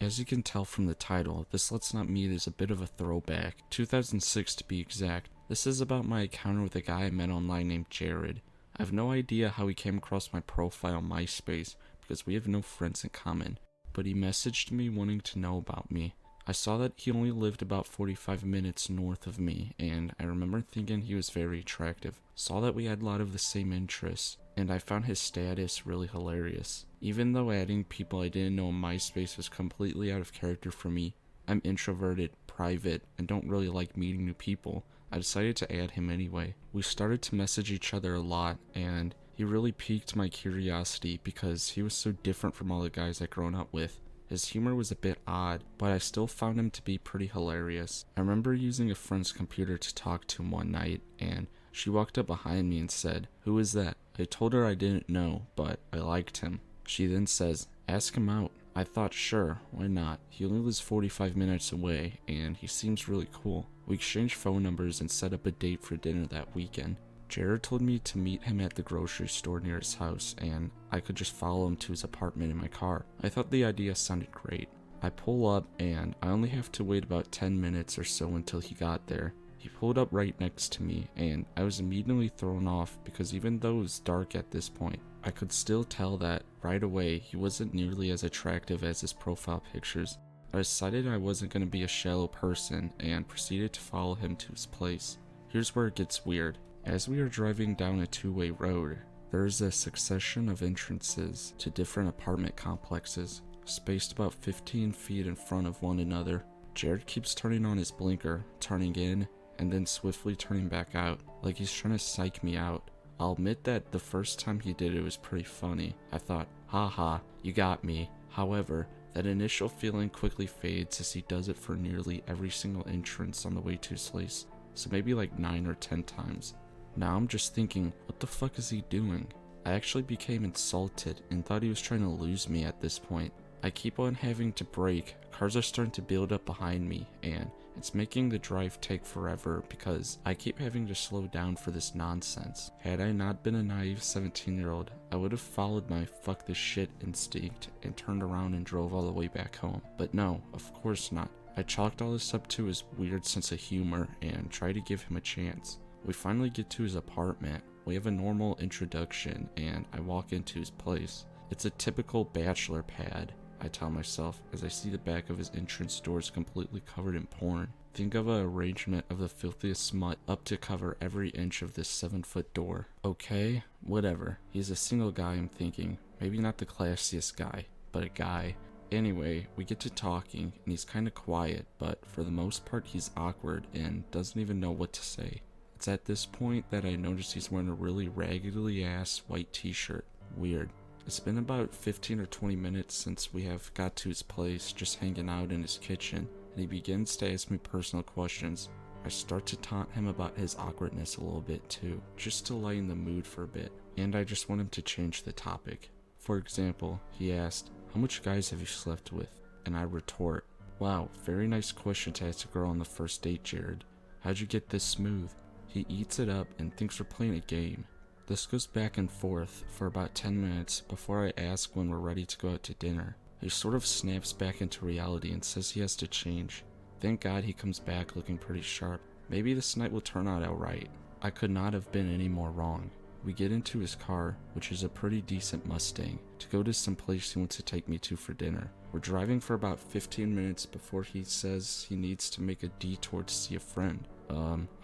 As you can tell from the title, this Let's Not Meet is a bit of a throwback, 2006 to be exact. This is about my encounter with a guy I met online named Jared. I have no idea how he came across my profile on MySpace, because we have no friends in common, but he messaged me wanting to know about me. I saw that he only lived about 45 minutes north of me, and I remember thinking he was very attractive. Saw that we had a lot of the same interests, and I found his status really hilarious. Even though adding people I didn't know on MySpace was completely out of character for me, I'm introverted, private, and don't really like meeting new people, I decided to add him anyway. We started to message each other a lot, and he really piqued my curiosity because he was so different from all the guys I'd grown up with. His humor was a bit odd, but I still found him to be pretty hilarious. I remember using a friend's computer to talk to him one night, and she walked up behind me and said, "Who is that?" I told her I didn't know, but I liked him. She then says, "Ask him out." I thought, sure, why not? He only lives 45 minutes away, and he seems really cool. We exchanged phone numbers and set up a date for dinner that weekend. Jared told me to meet him at the grocery store near his house, and I could just follow him to his apartment in my car. I thought the idea sounded great. I pull up, and I only have to wait about 10 minutes or so until he got there. He pulled up right next to me, and I was immediately thrown off because even though it was dark at this point, I could still tell that right away he wasn't nearly as attractive as his profile pictures. I decided I wasn't going to be a shallow person and proceeded to follow him to his place. Here's where it gets weird. As we are driving down a two-way road, there is a succession of entrances to different apartment complexes, spaced about 15 feet in front of one another. Jared keeps turning on his blinker, turning in, and then swiftly turning back out, like he's trying to psych me out. I'll admit that the first time he did it was pretty funny. I thought, haha, you got me. However, that initial feeling quickly fades as he does it for nearly every single entrance on the way to his place, so maybe like 9 or 10 times. Now I'm just thinking, what the fuck is he doing? I actually became insulted and thought he was trying to lose me at this point. I keep on having to brake, cars are starting to build up behind me, and it's making the drive take forever because I keep having to slow down for this nonsense. Had I not been a naive 17-year-old, I would have followed my fuck this shit instinct and turned around and drove all the way back home. But no, of course not. I chalked all this up to his weird sense of humor and tried to give him a chance. We finally get to his apartment. We have a normal introduction and I walk into his place. It's a typical bachelor pad, I tell myself as I see the back of his entrance doors completely covered in porn. Think of an arrangement of the filthiest smut up to cover every inch of this 7-foot door. Okay, whatever. He's a single guy, I'm thinking. Maybe not the classiest guy, but a guy. Anyway, we get to talking and he's kinda quiet, but for the most part he's awkward and doesn't even know what to say. It's at this point that I notice he's wearing a really raggedy ass white t-shirt. Weird. It's been about 15 or 20 minutes since we have got to his place, just hanging out in his kitchen, and he begins to ask me personal questions. I start to taunt him about his awkwardness a little bit too, just to lighten the mood for a bit, and I just want him to change the topic. For example, he asked, "How much guys have you slept with?" And I retort, "Wow, very nice question to ask a girl on the first date, Jared. How'd you get this smooth?" He eats it up and thinks we're playing a game. This goes back and forth for about 10 minutes before I ask when we're ready to go out to dinner. He sort of snaps back into reality and says he has to change. Thank God he comes back looking pretty sharp. Maybe this night will turn out alright. I could not have been any more wrong. We get into his car, which is a pretty decent Mustang, to go to some place he wants to take me to for dinner. We're driving for about 15 minutes before he says he needs to make a detour to see a friend.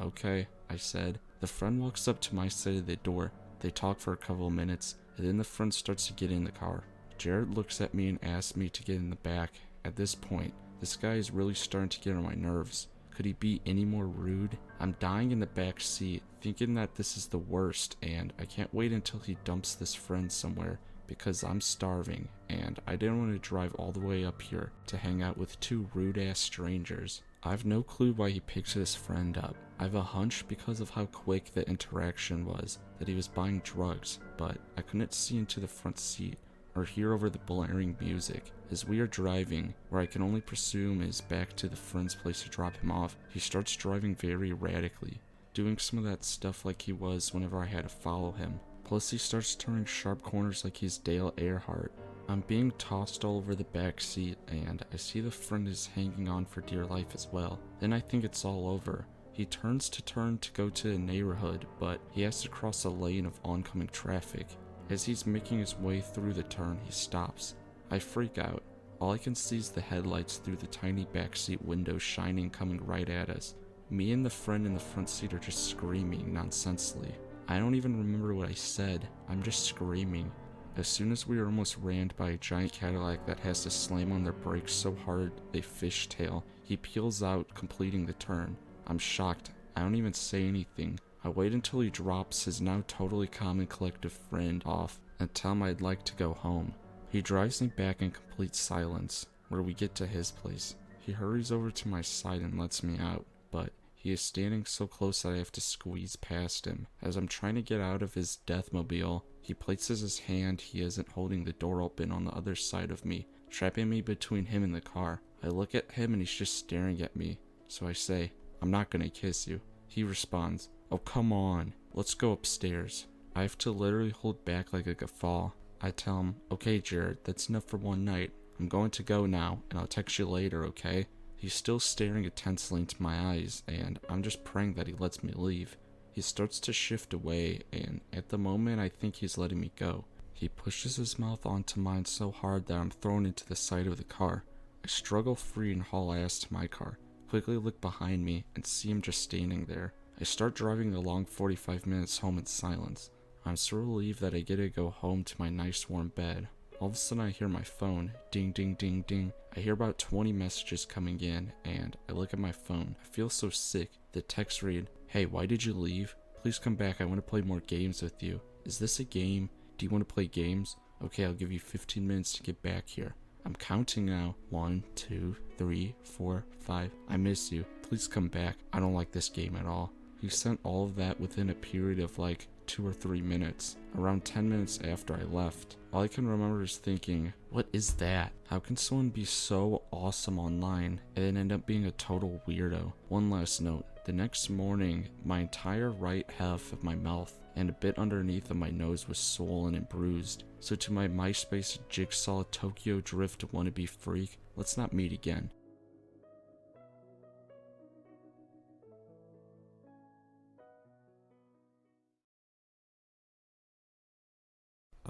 Okay, I said. The friend walks up to my side of the door. They talk for a couple of minutes, and then the friend starts to get in the car. Jared looks at me and asks me to get in the back. At this point, this guy is really starting to get on my nerves. Could he be any more rude? I'm dying in the back seat, thinking that this is the worst, and I can't wait until he dumps this friend somewhere because I'm starving, and I didn't want to drive all the way up here to hang out with two rude-ass strangers. I have no clue why he picks this friend up. I have a hunch because of how quick the interaction was that he was buying drugs, but I couldn't see into the front seat or hear over the blaring music. As we are driving, where I can only presume is back to the friend's place to drop him off, he starts driving very erratically, doing some of that stuff like he was whenever I had to follow him. Plus he starts turning sharp corners like he's Dale Earnhardt. I'm being tossed all over the back seat, and I see the friend is hanging on for dear life as well. Then I think it's all over. He turns to go to the neighborhood, but he has to cross a lane of oncoming traffic. As he's making his way through the turn, he stops. I freak out. All I can see is the headlights through the tiny backseat window shining, coming right at us. Me and the friend in the front seat are just screaming nonsensely. I don't even remember what I said. I'm just screaming. As soon as we are almost rammed by a giant Cadillac that has to slam on their brakes so hard they fishtail, he peels out, completing the turn. I'm shocked. I don't even say anything. I wait until he drops his now totally calm and collective friend off and tell him I'd like to go home. He drives me back in complete silence, where we get to his place. He hurries over to my side and lets me out, but he is standing so close that I have to squeeze past him. As I'm trying to get out of his deathmobile, he places his hand he isn't holding the door open on the other side of me, trapping me between him and the car. I look at him and he's just staring at me, so I say, "I'm not gonna kiss you." He responds, "Oh, come on, let's go upstairs." I have to literally hold back like a guffaw. I tell him, "Okay, Jared, that's enough for one night. I'm going to go now, and I'll text you later, okay?" He's still staring intensely into my eyes, and I'm just praying that he lets me leave. He starts to shift away, and at the moment I think he's letting me go. He pushes his mouth onto mine so hard that I'm thrown into the side of the car. I struggle free and haul ass to my car, quickly look behind me, and see him just standing there. I start driving the long 45 minutes home in silence. I'm so relieved that I get to go home to my nice warm bed. All of a sudden I hear my phone, ding ding ding ding. I hear about 20 messages coming in, and I look at my phone. I feel so sick. The text read, "Hey, why did you leave? Please come back, I want to play more games with you. Is this a game? Do you want to play games? Okay, I'll give you 15 minutes to get back here." I'm counting now. 1, 2, 3, 4, 5. I miss you. Please come back. I don't like this game at all. He sent all of that within a period of like 2 or 3 minutes. Around 10 minutes after I left. All I can remember is thinking, what is that? How can someone be so awesome online and then end up being a total weirdo? One last note. The next morning, my entire right half of my mouth and a bit underneath of my nose was swollen and bruised. So to my MySpace Jigsaw Tokyo Drift wannabe freak, let's not meet again.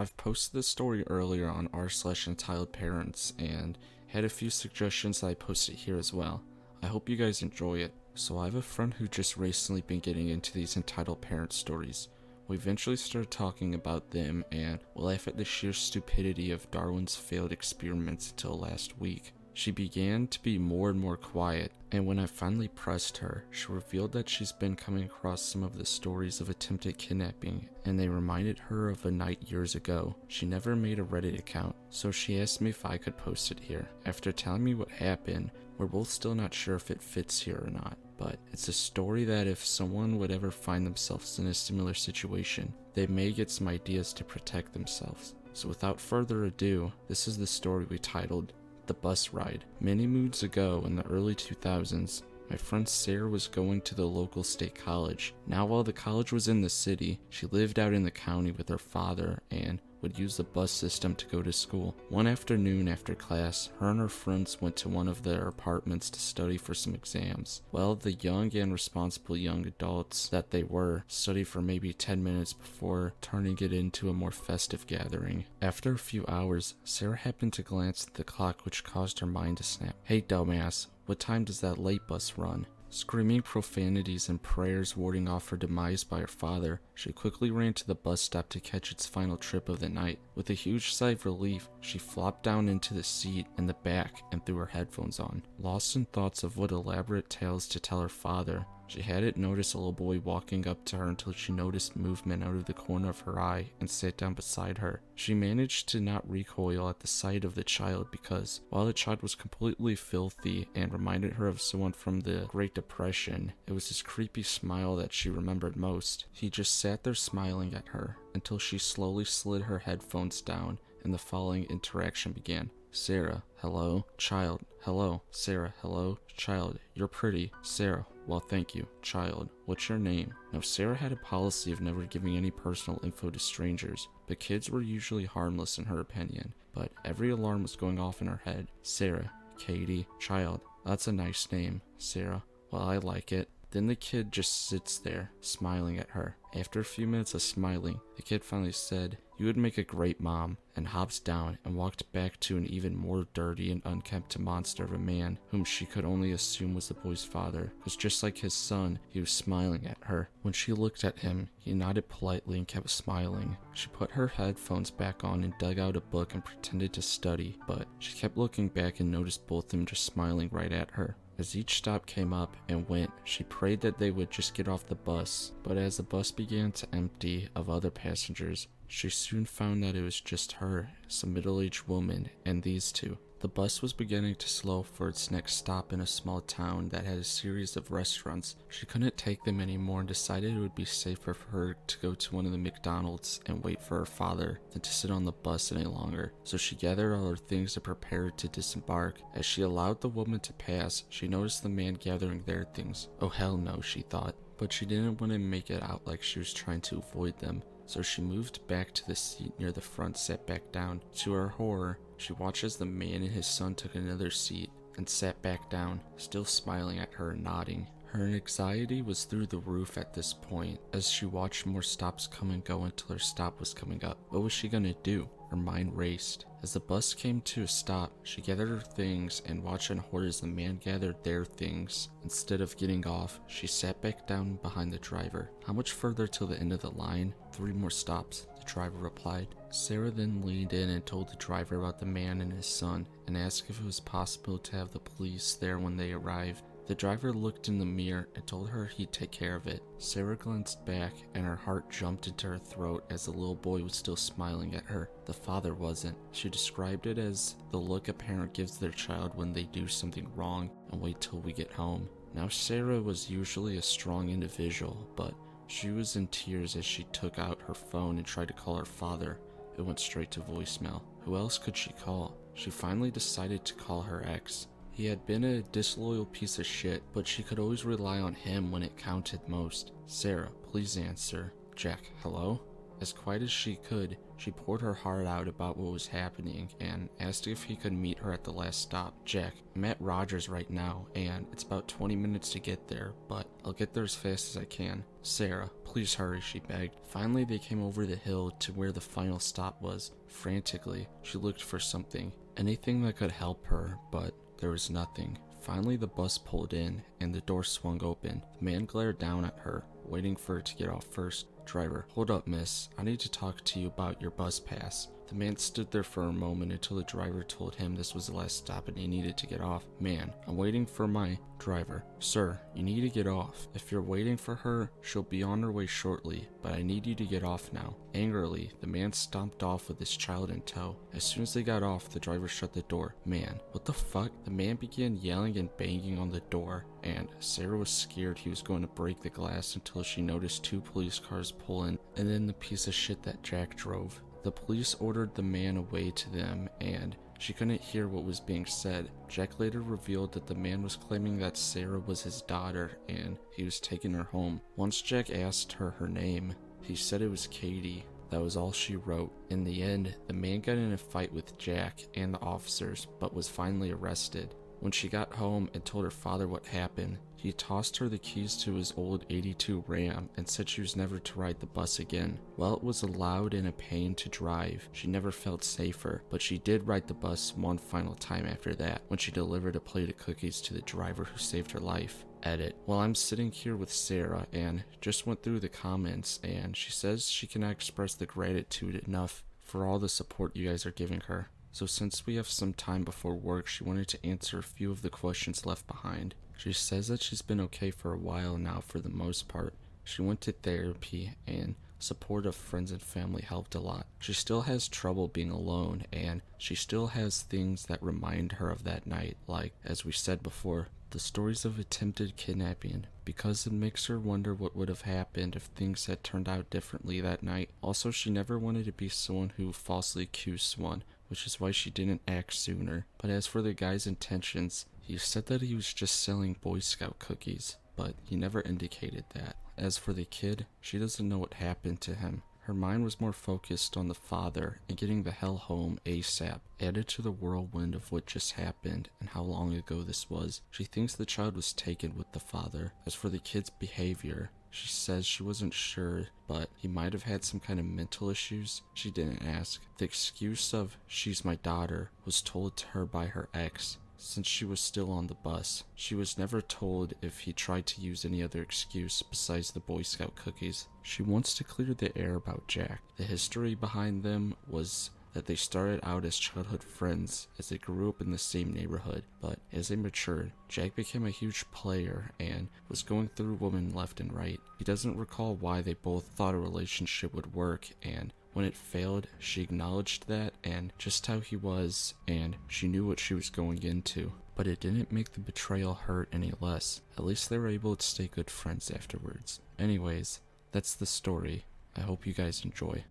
I've posted this story earlier on r/entitled parents and had a few suggestions that I posted here as well. I hope you guys enjoy it. So I have a friend who just recently been getting into these entitled parent stories. We eventually started talking about them and we laugh at the sheer stupidity of Darwin's failed experiments until last week. She began to be more and more quiet, and when I finally pressed her, she revealed that she's been coming across some of the stories of attempted kidnapping, and they reminded her of a night years ago. She never made a Reddit account, so she asked me if I could post it here. After telling me what happened, we're both still not sure if it fits here or not, but it's a story that if someone would ever find themselves in a similar situation, they may get some ideas to protect themselves. So without further ado, this is the story we titled The Bus Ride. Many moons ago in the early 2000s, my friend Sarah was going to the local state college. Now while the college was in the city, she lived out in the county with her father and would use the bus system to go to school. One afternoon after class, her and her friends went to one of their apartments to study for some exams. Well, the young and responsible young adults that they were studied for maybe 10 minutes before turning it into a more festive gathering. After a few hours, Sarah happened to glance at the clock, which caused her mind to snap. "Hey dumbass, what time does that late bus run?" Screaming profanities and prayers warding off her demise by her father, she quickly ran to the bus stop to catch its final trip of the night. With a huge sigh of relief, she flopped down into the seat in the back and threw her headphones on. Lost in thoughts of what elaborate tales to tell her father, she hadn't noticed a little boy walking up to her until she noticed movement out of the corner of her eye and sat down beside her. She managed to not recoil at the sight of the child because, while the child was completely filthy and reminded her of someone from the Great Depression, it was his creepy smile that she remembered most. He just sat there smiling at her until she slowly slid her headphones down and the following interaction began. "Sarah, hello. Child, hello. Sarah, hello. Child, you're pretty. Sarah, Well, thank you. Child, what's your name? Now, Sarah had a policy of never giving any personal info to strangers, but kids were usually harmless in her opinion. But every alarm was going off in her head. Sarah, Katie, child, that's a nice name. Sarah, well, I like it. Then the kid just sits there, smiling at her. After a few minutes of smiling, the kid finally said, "You would make a great mom," and hops down and walked back to an even more dirty and unkempt monster of a man, whom she could only assume was the boy's father, because just like his son, he was smiling at her. When she looked at him, he nodded politely and kept smiling. She put her headphones back on and dug out a book and pretended to study, but she kept looking back and noticed both of them just smiling right at her. As each stop came up and went, she prayed that they would just get off the bus, but as the bus began to empty of other passengers, she soon found that it was just her, some middle-aged woman, and these two. The bus was beginning to slow for its next stop in a small town that had a series of restaurants. She couldn't take them anymore and decided it would be safer for her to go to one of the McDonald's and wait for her father than to sit on the bus any longer. So she gathered all her things and prepared to disembark. As she allowed the woman to pass, she noticed the man gathering their things. Oh hell no, she thought. But she didn't want to make it out like she was trying to avoid them. So she moved back to the seat near the front, sat back down. To her horror, she watched as the man and his son took another seat and sat back down, still smiling at her and nodding. Her anxiety was through the roof at this point, as she watched more stops come and go until her stop was coming up. What was she gonna do? Her mind raced. As the bus came to a stop, she gathered her things and watched in horror as the man gathered their things. Instead of getting off, she sat back down behind the driver. How much further till the end of the line? 3 more stops, the driver replied. Sarah then leaned in and told the driver about the man and his son, and asked if it was possible to have the police there when they arrived. The driver looked in the mirror and told her he'd take care of it. Sarah glanced back and her heart jumped into her throat as the little boy was still smiling at her. The father wasn't. She described it as the look a parent gives their child when they do something wrong and wait till we get home. Now Sarah was usually a strong individual, but she was in tears as she took out her phone and tried to call her father. It went straight to voicemail. Who else could she call? She finally decided to call her ex. He had been a disloyal piece of shit, but she could always rely on him when it counted most. Sarah, please answer. Jack, hello? As quiet as she could, she poured her heart out about what was happening and asked if he could meet her at the last stop. Jack, I'm at Rogers right now, and it's about 20 minutes to get there, but I'll get there as fast as I can. Sarah, please hurry, she begged. Finally, they came over the hill to where the final stop was. Frantically, she looked for something, anything that could help her, but there was nothing. Finally, the bus pulled in, and the door swung open. The man glared down at her, waiting for her to get off first. Driver, hold up, miss. I need to talk to you about your bus pass. The man stood there for a moment until the driver told him this was the last stop and he needed to get off. Man, I'm waiting for my driver. Sir, you need to get off. If you're waiting for her, she'll be on her way shortly, but I need you to get off now. Angrily, the man stomped off with his child in tow. As soon as they got off, the driver shut the door. Man, what the fuck? The man began yelling and banging on the door, and Sarah was scared he was going to break the glass until she noticed 2 police cars pull in, and then the piece of shit that Jack drove. The police ordered the man away to them, and she couldn't hear what was being said. Jack later revealed that the man was claiming that Sarah was his daughter, and he was taking her home. Once Jack asked her name, he said it was Katie. That was all she wrote. In the end, the man got in a fight with Jack and the officers, but was finally arrested. When she got home and told her father what happened, he tossed her the keys to his old 82 Ram and said she was never to ride the bus again. While it was loud and a pain to drive, she never felt safer, but she did ride the bus one final time after that, when she delivered a plate of cookies to the driver who saved her life. Edit. Well, I'm sitting here with Sarah and just went through the comments, and she says she cannot express the gratitude enough for all the support you guys are giving her. So since we have some time before work, she wanted to answer a few of the questions left behind. She says that she's been okay for a while now for the most part. She went to therapy and support of friends and family helped a lot. She still has trouble being alone, and she still has things that remind her of that night, like, as we said before, the stories of attempted kidnapping, because it makes her wonder what would have happened if things had turned out differently that night. Also, she never wanted to be someone who falsely accused someone, which is why she didn't act sooner. But as for the guy's intentions, he said that he was just selling Boy Scout cookies. but he never indicated that. As for the kid, she doesn't know what happened to him. Her mind was more focused on the father and getting the hell home ASAP. Added to the whirlwind of what just happened and how long ago this was, she thinks the child was taken with the father. As for the kid's behavior, she says she wasn't sure, but he might have had some kind of mental issues. She didn't ask. The excuse of "she's my daughter" was told to her by her ex, since she was still on the bus. She was never told if he tried to use any other excuse besides the Boy Scout cookies. She wants to clear the air about Jack. The history behind them was that they started out as childhood friends as they grew up in the same neighborhood, but as they matured, Jack became a huge player and was going through women left and right. He doesn't recall why they both thought a relationship would work, and when it failed, she acknowledged that and just how he was, and she knew what she was going into. But it didn't make the betrayal hurt any less. At least they were able to stay good friends afterwards. Anyways, that's the story. I hope you guys enjoy.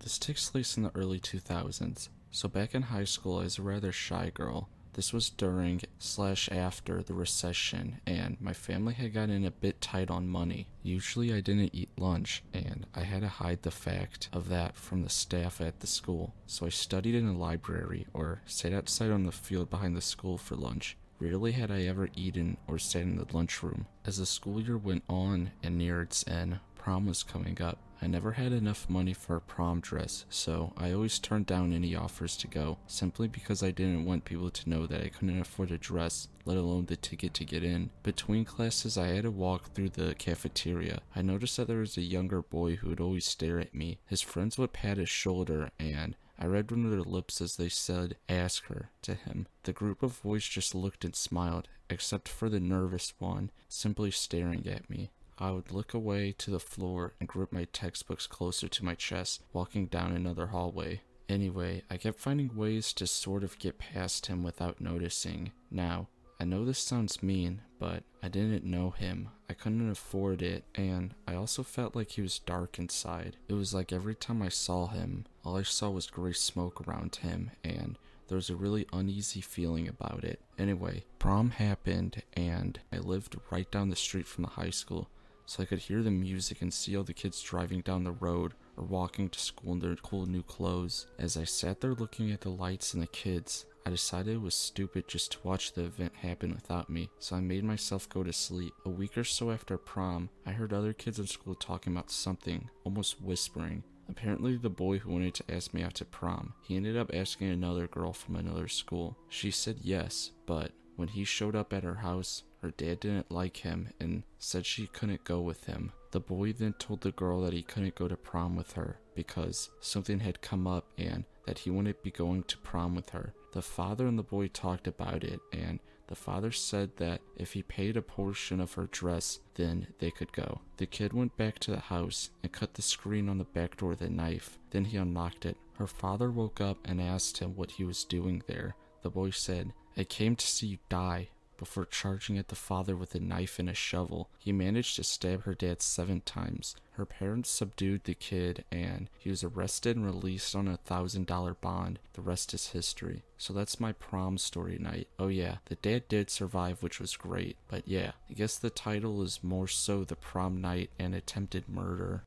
This takes place in the early 2000s, so back in high school I was a rather shy girl. This was during/after the recession, and my family had gotten a bit tight on money. Usually I didn't eat lunch, and I had to hide the fact of that from the staff at the school. So I studied in a library or sat outside on the field behind the school for lunch. Rarely had I ever eaten or sat in the lunchroom. As the school year went on and near its end, prom was coming up. I never had enough money for a prom dress, so I always turned down any offers to go, simply because I didn't want people to know that I couldn't afford a dress, let alone the ticket to get in. Between classes, I had to walk through the cafeteria. I noticed that there was a younger boy who would always stare at me. His friends would pat his shoulder, and I read under their lips as they said, "Ask her," to him. The group of boys just looked and smiled, except for the nervous one, simply staring at me. I would look away to the floor and grip my textbooks closer to my chest, walking down another hallway. Anyway, I kept finding ways to sort of get past him without noticing. Now, I know this sounds mean, but I didn't know him. I couldn't afford it, and I also felt like he was dark inside. It was like every time I saw him, all I saw was gray smoke around him, and there was a really uneasy feeling about it. Anyway, prom happened, and I lived right down the street from the high school, so I could hear the music and see all the kids driving down the road or walking to school in their cool new clothes. As I sat there looking at the lights and the kids, I decided it was stupid just to watch the event happen without me, so I made myself go to sleep. A week or so after prom, I heard other kids in school talking about something, almost whispering. Apparently the boy who wanted to ask me out to prom, he ended up asking another girl from another school. She said yes, but when he showed up at her house, her dad didn't like him and said she couldn't go with him. The boy then told the girl that he couldn't go to prom with her because something had come up and that he wouldn't be going to prom with her. The father and the boy talked about it, and the father said that if he paid a portion of her dress, then they could go. The kid went back to the house and cut the screen on the back door with a knife. Then he unlocked it. Her father woke up and asked him what he was doing there. The boy said, "I came to see you die," before charging at the father with a knife and a shovel. He managed to stab her dad 7 times. Her parents subdued the kid, and he was arrested and released on a $1,000 bond. The rest is history. So that's my prom story night. Oh yeah, the dad did survive, which was great. But yeah, I guess the title is more so the prom night and attempted murder.